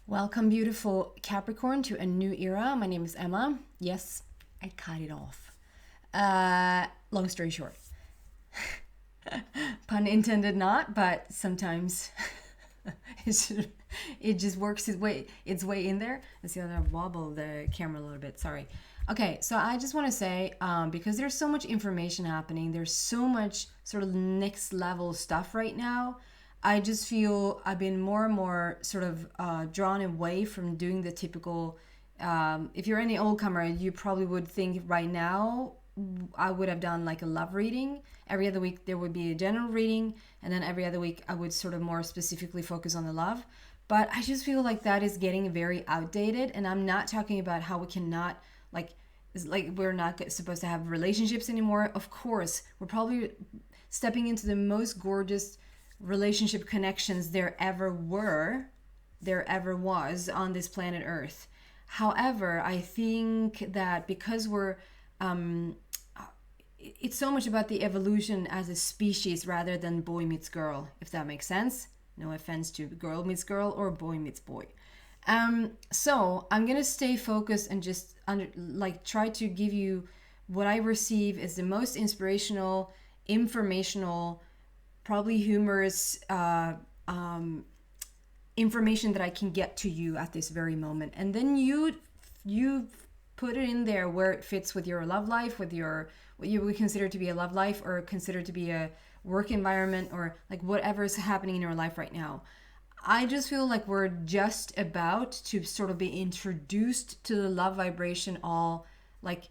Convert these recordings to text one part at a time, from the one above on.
Welcome, beautiful Capricorn, to a new era. My name is Emma. Yes, I cut it off. Long story short, pun intended not, but sometimes it's just, it just works its way in there. Let's see, I wobble the camera a little bit. Sorry. Okay, so I just want to say, because there's so much information happening, there's so much sort of next level stuff right now. I just feel I've been more and more sort of drawn away from doing the typical. If you're any old comer, you probably would think right now I would have done like a love reading. Every other week there would be a general reading, and then every other week I would sort of more specifically focus on the love. But I just feel like that is getting very outdated, and I'm not talking about how we cannot like. It's like we're not supposed to have relationships anymore. Of course, we're probably stepping into the most gorgeous relationship connections there ever was on this planet Earth. However, I think that because it's so much about the evolution as a species rather than boy meets girl, if that makes sense. No offense to girl meets girl or boy meets boy. So I'm gonna stay focused and just try to give you what I receive as the most inspirational, informational, probably humorous information that I can get to you at this very moment, and then you put it in there where it fits with your love life, with your what you would consider to be a love life or consider to be a work environment, or like whatever is happening in your life right now. I just feel like we're just about to sort of be introduced to the love vibration, all like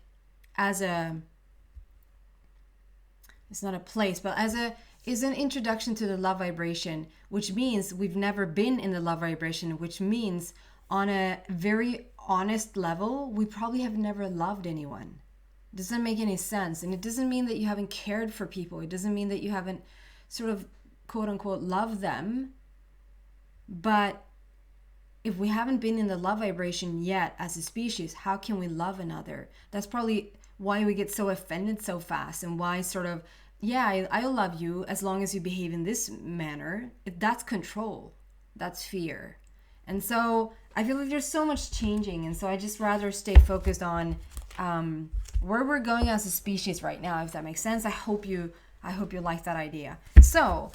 as a, it's not a place, but as a is an introduction to the love vibration, which means we've never been in the love vibration, which means on a very honest level, we probably have never loved anyone. It doesn't make any sense. And it doesn't mean that you haven't cared for people. It doesn't mean that you haven't sort of quote unquote loved them. But if we haven't been in the love vibration yet as a species, how can we love another? That's probably why we get so offended so fast, and why sort of, yeah, I'll love you as long as you behave in this manner. That's control. That's fear. And so I feel like there's so much changing. And so I just rather stay focused on where we're going as a species right now, if that makes sense. I hope you like that idea. So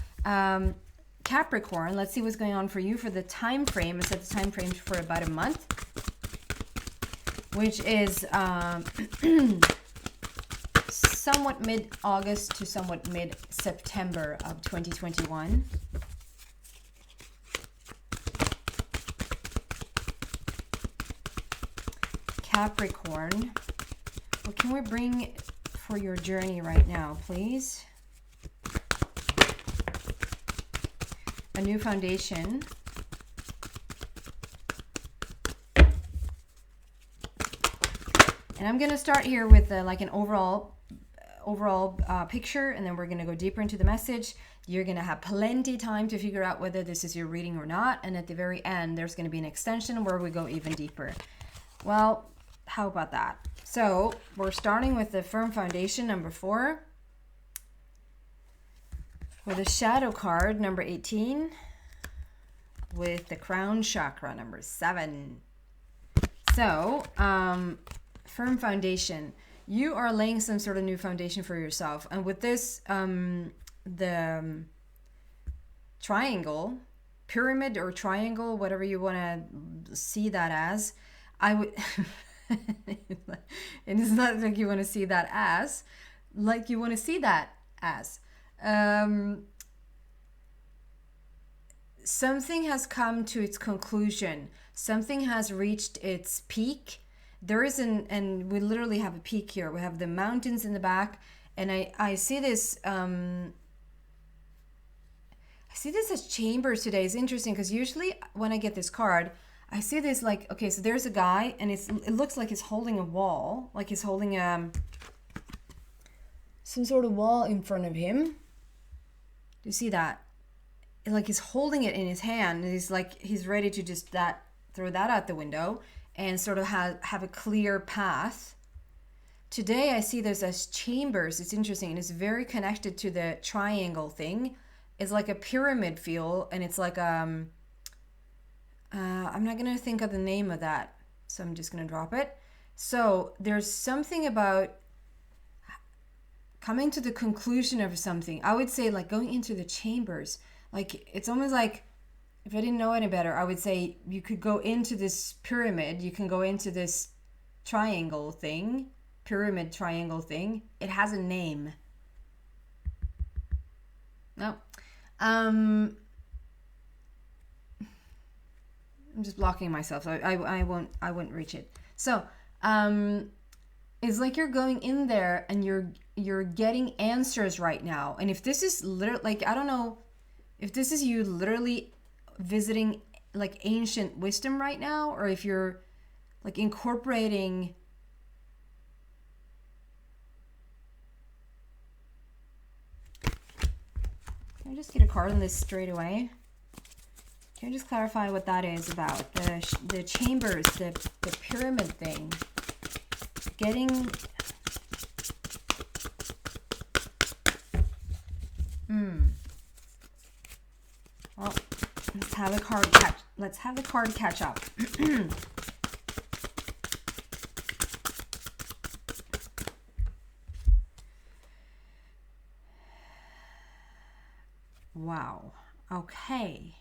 Capricorn, let's see what's going on for you for the time frame. I set the time frame for about a month, which is somewhat mid-August to somewhat mid-September of 2021. Capricorn, what can we bring for your journey right now, please? A new foundation. And I'm going to start here with like an overall picture, and then we're going to go deeper into the message. You're going to have plenty time to figure out whether this is your reading or not, and at the very end there's going to be an extension where we go even deeper. Well, how about that? So we're starting with the firm foundation, number 4, with a shadow card, number 18, with the crown chakra, number 7. So firm foundation, you are laying some sort of new foundation for yourself. And with this, the triangle, pyramid or triangle, whatever you want to see that as, I would, and it's not like you want to see that as, like you want to see that as. Something has come to its conclusion. Something has reached its peak. There is and we literally have a peak here. We have the mountains in the back, and I see this as chambers today. It's interesting because usually when I get this card, I see this like, okay, so there's a guy, and it looks like he's holding a wall, like he's holding some sort of wall in front of him. Do you see that? Like he's holding it in his hand, and he's ready to just throw that out the window and sort of have a clear path. Today I see this as chambers. It's interesting, and it's very connected to the triangle thing. It's like a pyramid feel, and it's like I'm not going to think of the name of that, so I'm just going to drop it. So there's something about coming to the conclusion of something. I would say like going into the chambers. Like it's almost like, if I didn't know any better, I would say you could go into this pyramid. You can go into this triangle thing, pyramid triangle thing. It has a name. No. I'm just blocking myself. So I won't reach it. So it's like you're going in there and you're getting answers right now. And if this is literally, like, I don't know if this is you literally visiting like ancient wisdom right now, or if you're like incorporating Can I just get a card on this straight away? Can you just clarify what that is about? The chambers, the pyramid thing. Getting... Well, let's have the card catch up. Wow. Okay.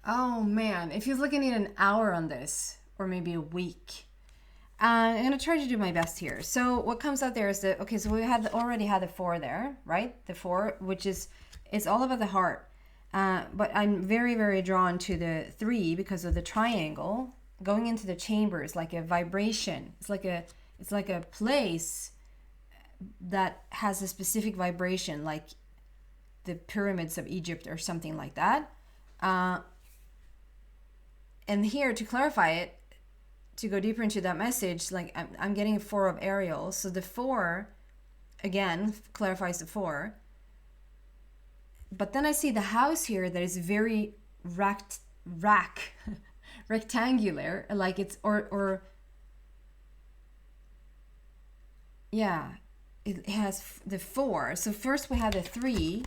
Oh man, if you're looking at an hour on this, or maybe a week, I'm gonna try to do my best here. So what comes out there is that, okay, so we already had the 4 there, right? The 4, which is, it's all about the heart. But I'm very, very drawn to the 3 because of the triangle going into the chambers, like a vibration. It's like a place that has a specific vibration, like the pyramids of Egypt or something like that. And here, to clarify it, to go deeper into that message, like I'm getting a 4 of Ariel. So the 4, again, clarifies the 4. But then I see the house here that is very rectangular, like it's, yeah, it has the 4. So first we have the 3,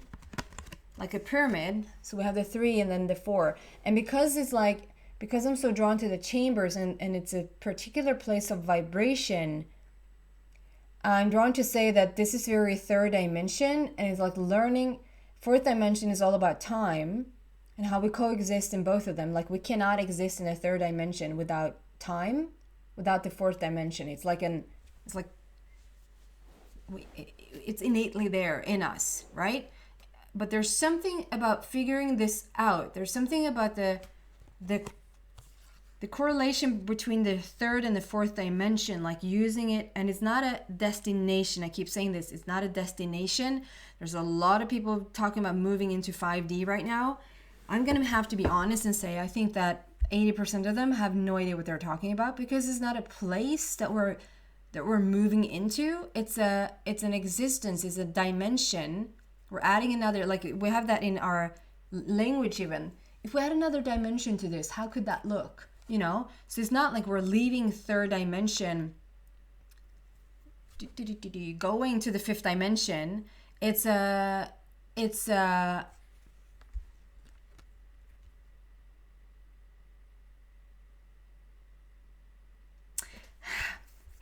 like a pyramid. So we have the 3 and then the 4. And because it's like, because I'm so drawn to the chambers and it's a particular place of vibration, I'm drawn to say that this is very 3rd dimension, and it's like learning. 4th dimension is all about time and how we coexist in both of them. Like we cannot exist in a 3rd dimension without time, without the 4th dimension. It's innately there in us, right? But there's something about figuring this out. There's something about the correlation between the 3rd and the 4th dimension, like using it. And it's not a destination. I keep saying this. It's not a destination. There's a lot of people talking about moving into 5D right now. I'm going to have to be honest and say I think that 80% of them have no idea what they're talking about, because it's not a place that we're moving into. It's an existence. It's a dimension. We're adding another, like we have that in our language even. If we add another dimension to this, how could that look? You know, so it's not like we're leaving 3rd dimension, going to the 5th dimension. It's hang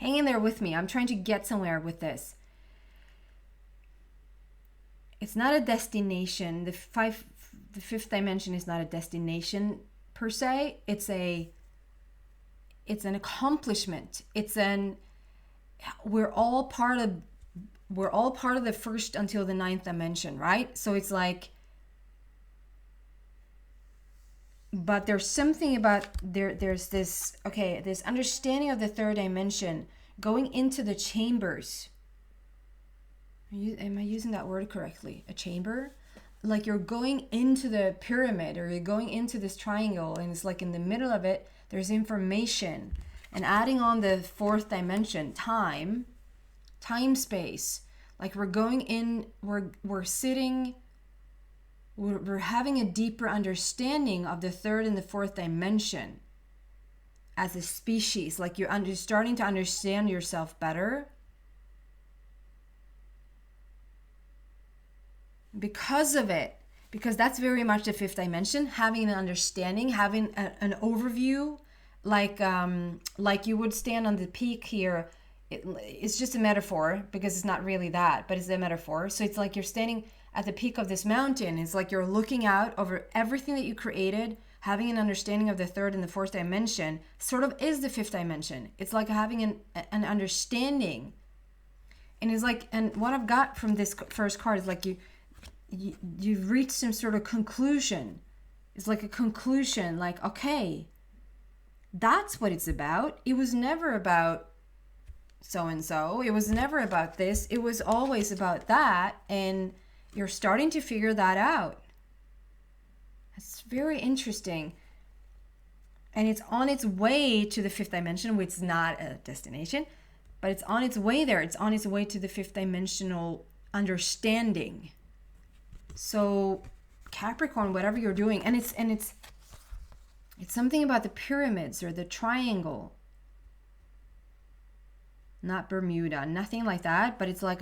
in there with me. I'm trying to get somewhere with this. It's not a destination. The 5th dimension is not a destination per se. It's an accomplishment. We're all part of the 1st until the 9th dimension, right? So it's like, but there's something about there's this understanding of the 3rd dimension going into the chambers. Am I using that word correctly? A chamber? Like you're going into the pyramid, or you're going into this triangle, and it's like in the middle of it there's information, and adding on the 4th dimension, time space, like we're going in, we're sitting, we're having a deeper understanding of the 3rd and the 4th dimension as a species. Like you're starting to understand yourself better. because of it, because that's very much the fifth dimension, having an understanding, having an overview, like you would stand on the peak here. It's just a metaphor because it's not really that, but it's a metaphor. So it's like you're standing at the peak of this mountain. It's like you're looking out over everything that you created, having an understanding of the third and the fourth dimension sort of is the fifth dimension. It's like having an understanding. And it's like, and what I've got from this first card is like you've reached some sort of conclusion. It's like a conclusion, like, okay, that's what it's about. It was never about so-and-so. It was never about this. It was always about that. And you're starting to figure that out. It's very interesting. And it's on its way to the fifth dimension, which is not a destination, but it's on its way there. It's on its way to the fifth dimensional understanding. So Capricorn, whatever you're doing, and it's something about the pyramids or the triangle. Not Bermuda, nothing like that, but it's like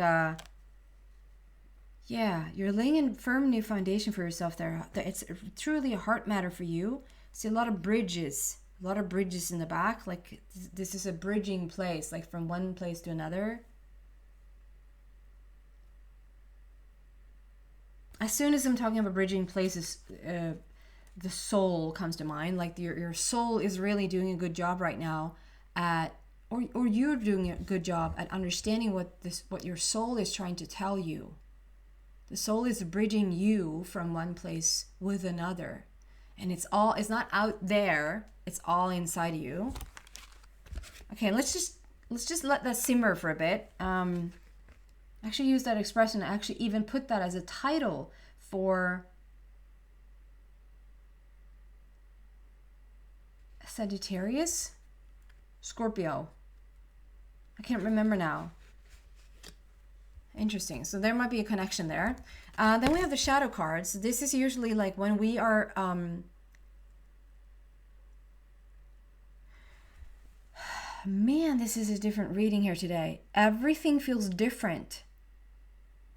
you're laying a firm new foundation for yourself there. It's truly a heart matter for you. See a lot of bridges in the back. Like this is a bridging place, like from one place to another. As soon as I'm talking about bridging places, the soul comes to mind. Like your soul is really doing a good job right now at, or you're doing a good job at understanding what your soul is trying to tell you. The soul is bridging you from one place with another. And it's not out there, it's all inside you. Okay, let's just let that simmer for a bit. Actually use that expression, actually even put that as a title for Sagittarius, Scorpio. I can't remember now. Interesting. So there might be a connection there. Then we have the shadow cards. This is usually like when we are man, this is a different reading here today. Everything feels different.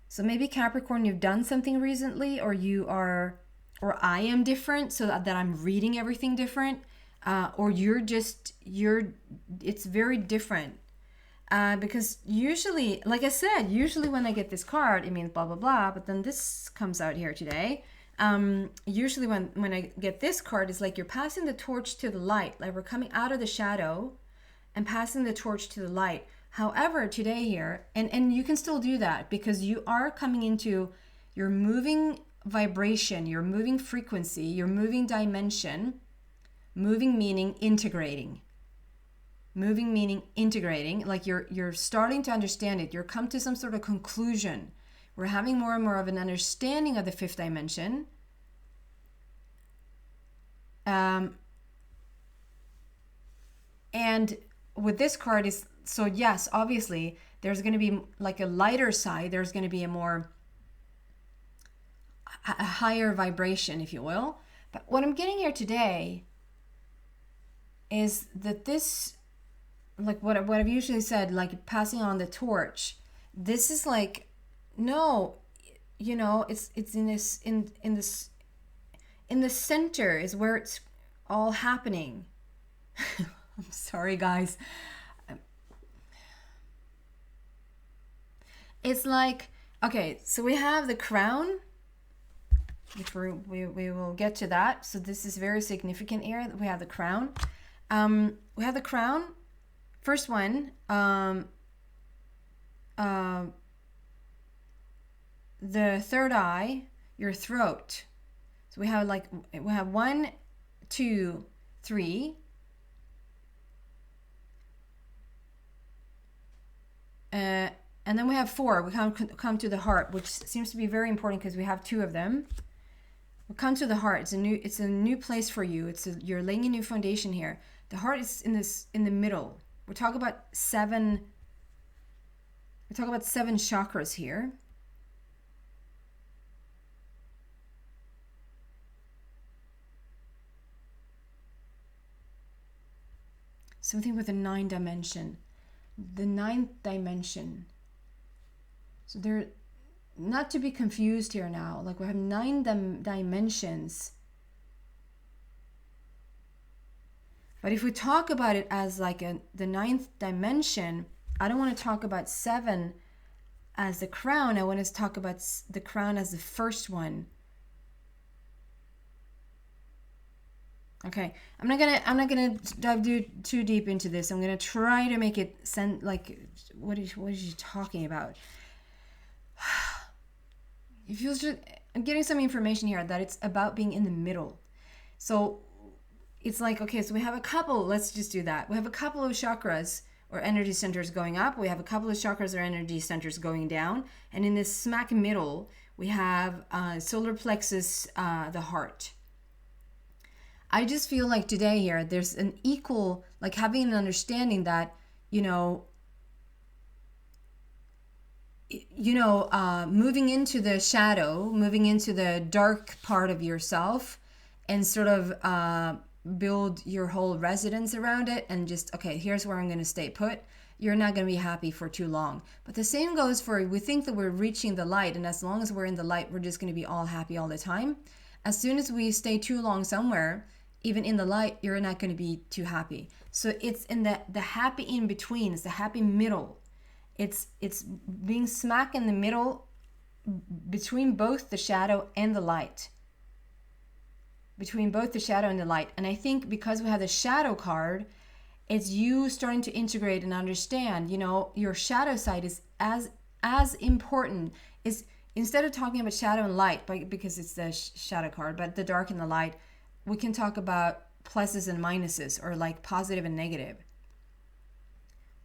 So maybe Capricorn, you've done something recently, or I am different, so that I'm reading everything different, or it's very different. Because usually, like I said, usually when I get this card, it means blah, blah, blah, but then this comes out here today. Usually when I get this card, it's like you're passing the torch to the light, like we're coming out of the shadow and passing the torch to the light. However, today here, and you can still do that because you are coming into your moving vibration, your moving frequency, your moving dimension, moving meaning integrating. Moving meaning integrating, like you're starting to understand it. You're come to some sort of conclusion. We're having more and more of an understanding of the fifth dimension. And with this card is, so yes, obviously there's going to be like a lighter side. There's going to be a higher vibration, if you will. But what I'm getting here today is that this, like what I've usually said, like passing on the torch. This is like, no, it's in the center is where it's all happening. I'm sorry, guys. It's like, okay, so we have the crown, which we will get to that. So this is very significant here. We have the crown. We have the crown. First one, the third eye, your throat. So we have 1, 2, 3. And then we have 4. We come to the heart, which seems to be very important because we have 2 of them. We come to the heart. It's a new place for you. You're laying a new foundation here. The heart is in the middle. We talk about 7 chakras here. Something with a 9 dimension. The 9th dimension. So not to be confused here now, like we have 9 dimensions. But if we talk about it as like the 9th dimension, I don't want to talk about 7 as the crown. I want to talk about the crown as the first one. Okay, I'm not gonna dive too deep into this. I'm gonna try to make it like what is she talking about? It feels just, I'm getting some information here that it's about being in the middle. So it's like, okay, so we have a couple, let's just do that. We have a couple of chakras or energy centers going up. We have a couple of chakras or energy centers going down. And in this smack middle, we have solar plexus, the heart. I just feel like today here, there's an equal, like having an understanding that, moving into the shadow, moving into the dark part of yourself and sort of build your whole residence around it and just, okay, here's where I'm going to stay put. You're not going to be happy for too long. But the same goes for, we think that we're reaching the light, and as long as we're in the light, we're just going to be all happy all the time. As soon as we stay too long somewhere, even in the light, you're not going to be too happy. So it's in the happy in between, it's the happy middle. It's being smack in the middle between both the shadow and the light. Between both the shadow and the light. And I think because we have the shadow card, it's you starting to integrate and understand, your shadow side is as important. Is instead of talking about shadow and light, because it's the shadow card, but the dark and the light, we can talk about pluses and minuses, or like positive and negative.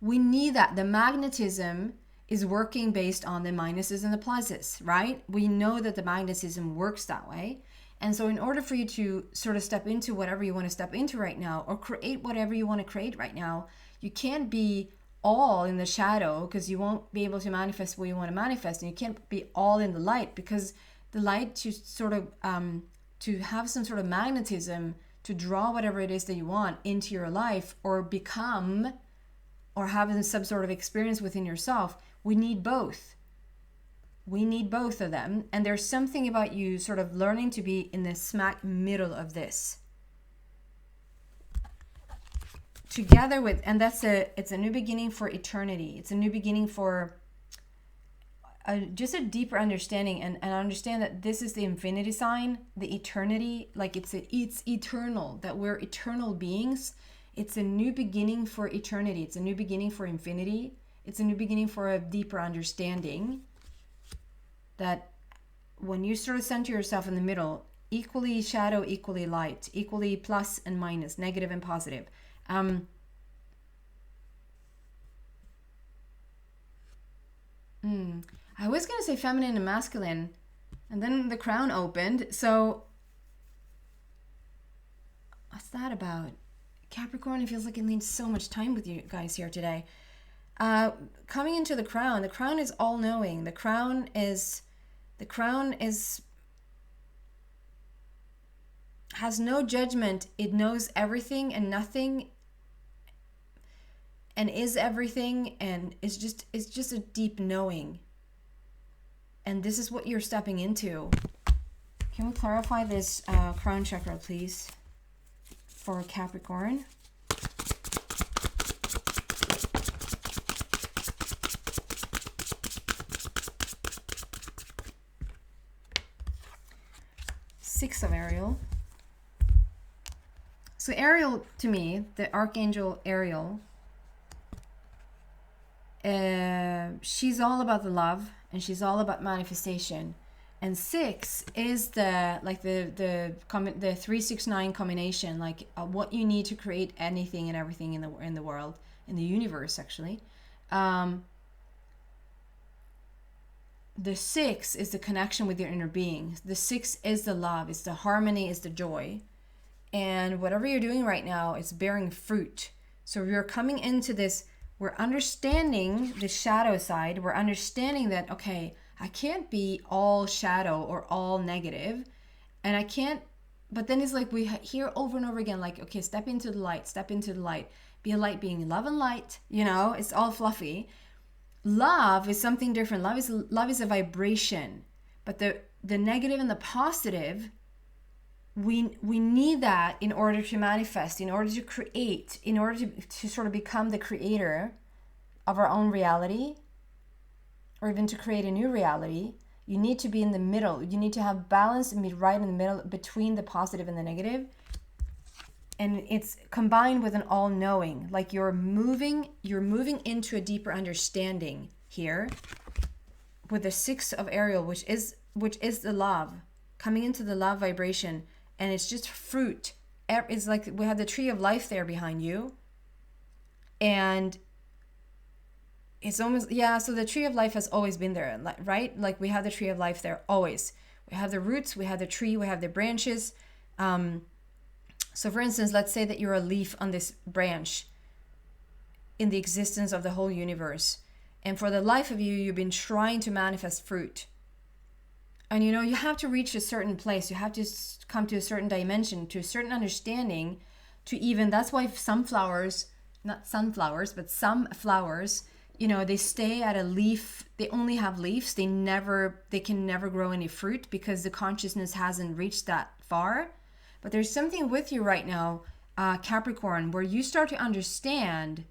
We need that. The magnetism is working based on the minuses and the pluses, right? We know that the magnetism works that way. And so in order for you to sort of step into whatever you want to step into right now, or create whatever you want to create right now, you can't be all in the shadow, because you won't be able to manifest what you want to manifest. And you can't be all in the light, because the light, to sort of to have some sort of magnetism to draw whatever it is that you want into your life, or become, or have some sort of experience within yourself, we need both. We need both of them. And there's something about you sort of learning to be in the smack middle of this. Together with, and it's a new beginning for eternity. It's a new beginning for just a deeper understanding, and understand that this is the infinity sign, the eternity, like it's eternal, that we're eternal beings. It's a new beginning for eternity. It's a new beginning for infinity. It's a new beginning for a deeper understanding that when you sort of center yourself in the middle, equally shadow, equally light, equally plus and minus, negative and positive. I was going to say feminine and masculine, and then the crown opened. So what's that about? Capricorn, it feels like it needs so much time with you guys here today. Coming into the crown is all-knowing. The crown is has no judgment. It knows everything and nothing, and is everything, and it's just a deep knowing. And this is what you're stepping into. Can we clarify this crown chakra, please, for Capricorn? Six of Ariel. So Ariel, to me, the Archangel Ariel, she's all about the love, and she's all about manifestation. And 6 is the 369 combination, like what you need to create anything and everything in the world, in the universe, actually. The 6 is the connection with your inner being. The 6 is the love, it's the harmony, it's the joy. And whatever you're doing right now, it's bearing fruit. So we're coming into this, we're understanding the shadow side. We're understanding that, okay, I can't be all shadow or all negative. And I can't, but then it's like we hear over and over again, like, okay, step into the light, step into the light. Be a light being love and light, it's all fluffy. love is something different. Love is a vibration, but the negative and the positive, we need that in order to manifest, in order to create, in order to sort of become the creator of our own reality, or even to create a new reality. You need to be in the middle. You need to have balance and be right in the middle between the positive and the negative. And it's combined with an all-knowing, like you're moving into a deeper understanding here with the 6 of Ariel, which is the love, coming into the love vibration. And it's just fruit. It's like we have the tree of life there behind you. And it's almost, yeah, so the tree of life has always been there, right? Like we have the tree of life there always. We have the roots, we have the tree, we have the branches. So for instance, let's say that you're a leaf on this branch in the existence of the whole universe. And for the life of you, you've been trying to manifest fruit. And you know, you have to reach a certain place. You have to come to a certain dimension, to a certain understanding, to even, that's why some flowers, not sunflowers, but some flowers, you know, they stay at a leaf. They only have leaves. They can never grow any fruit because the consciousness hasn't reached that far. But there's something with you right now, Capricorn, where you start to understand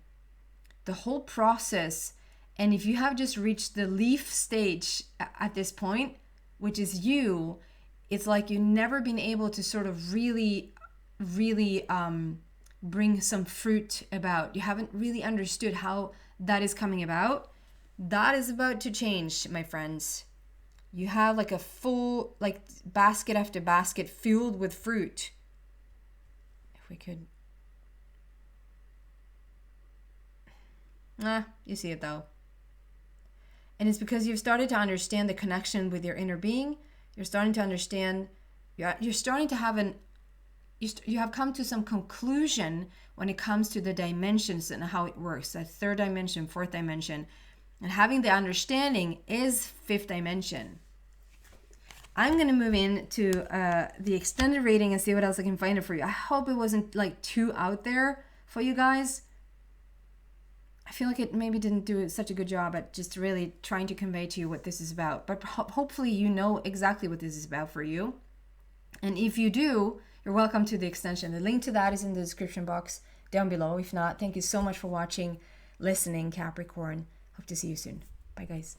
the whole process. And if you have just reached the leaf stage at this point, which is you, it's like you've never been able to sort of really bring some fruit about. You haven't really understood how that is coming about. That is about to change, my friends. You have like a full, like basket after basket filled with fruit. If we could. You see it though. And it's because you've started to understand the connection with your inner being. You're starting to understand, you're starting to have you have come to some conclusion when it comes to the dimensions and how it works. That 3rd dimension, 4th dimension. And having the understanding is 5th dimension. I'm going to move into the extended reading and see what else I can find for you. I hope it wasn't like too out there for you guys. I feel like it maybe didn't do such a good job at just really trying to convey to you what this is about. But hopefully you know exactly what this is about for you. And if you do, you're welcome to the extension. The link to that is in the description box down below. If not, thank you so much for watching, listening, Capricorn. Hope to see you soon. Bye, guys.